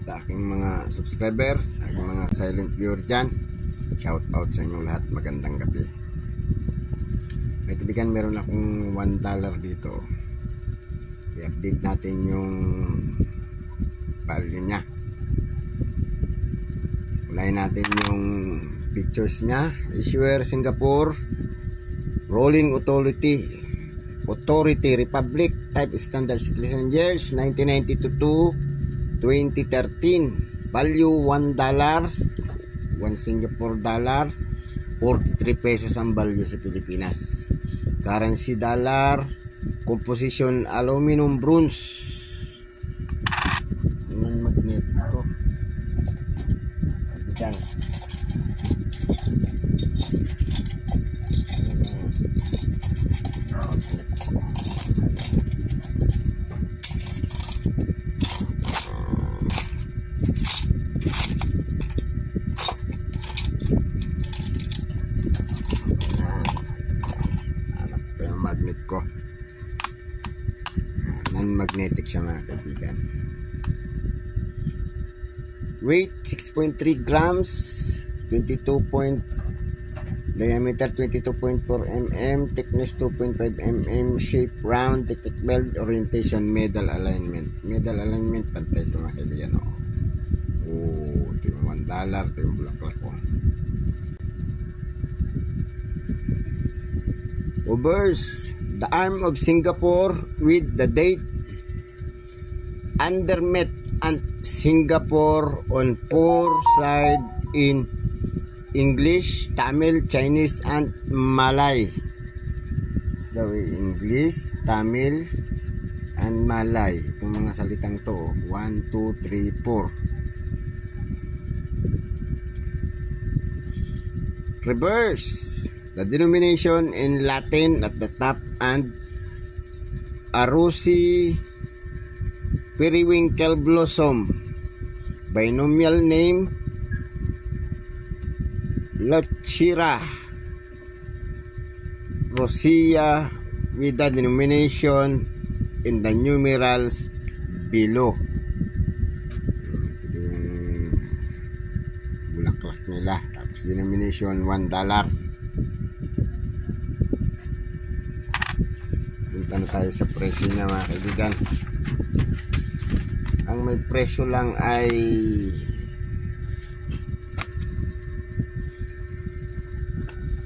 sa aking mga subscriber, sa aking mga silent viewer dyan. Shout out sa inyong lahat. Magandang gabi. May kaibigan, meron akong $1 dito. I-update natin yung value nya. Unahin natin yung pictures nya. Issuer Singapore, Rolling Authority Republic, Type Standard Circulation Years 1992 to 2013. Value $1, 1 Singapore dollar, 43 pesos ang value sa Pilipinas. Currency dollar, composition aluminum bronze. Yan magnetic ko. Yan. Magnet ko. Non-magnetic siya mga kaibigan. Weight 6.3 grams, diameter 22.4 mm, thickness 2.5 mm, shape round, thick belt, orientation, medal alignment. Medal alignment, pantay ito mga kaibigan. Ito yung $1, ito yung bulaklak ko. Obverse, the arm of Singapore with the date undermet and Singapore on 4 sides in English, Tamil, Chinese, and Malay. The way English, Tamil, and Malay. Itong mga salitang to. 1, 2, 3, 4. Reverse. The denomination in Latin at the top and Arusi periwinkle blossom. Binomial name Lochira rosea with the denomination in the numerals below. Bulaklak nila. Tapos denomination $1. Punta na tayo sa presyo niya mga kaibigan. Ang may presyo lang ay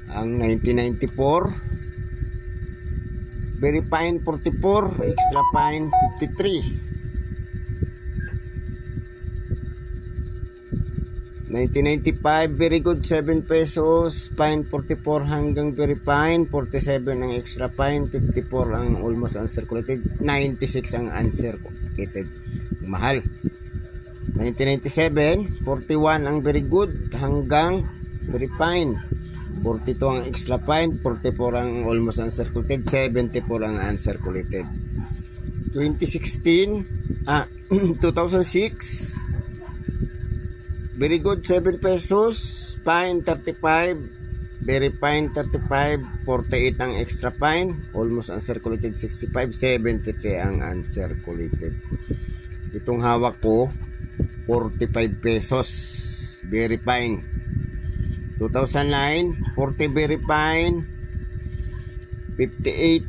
ang 1994, very fine 44, extra fine 53. 1995, very good 7 pesos, fine 44 hanggang very fine, 47 ang extra fine, 54 ang almost uncirculated, 96 ang uncirculated. Mahal. 1997, 41 ang very good hanggang very fine, 42 ang extra fine, 44 ang almost uncirculated, 74 ang uncirculated. 2006, very good 7 pesos, fine 35, very fine 35, 48 ang extra fine, almost uncirculated 65, 73 ang uncirculated. Itong hawak ko 45 pesos, very fine. 2009, 40 very fine, 58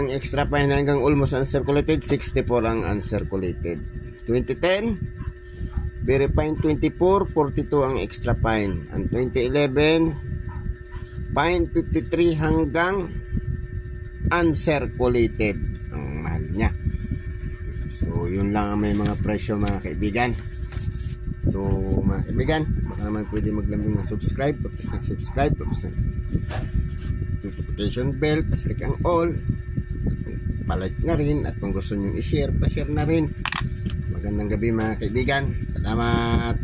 ang extra fine hanggang almost uncirculated, 64 ang uncirculated. 2010, very fine 24, 42 ang extra fine. Ang 2011, fine 53 hanggang uncirculated ang mahal niya. So yun lang ang may mga presyo mga kaibigan. So mga kaibigan, baka naman pwede maglambing na subscribe, tapos na subscribe, tapos na notification bell, paslik ang all, palike na rin, at kung gusto nyo i-share, pa-share na rin. Magandang gabi mga kaibigan. Salamat.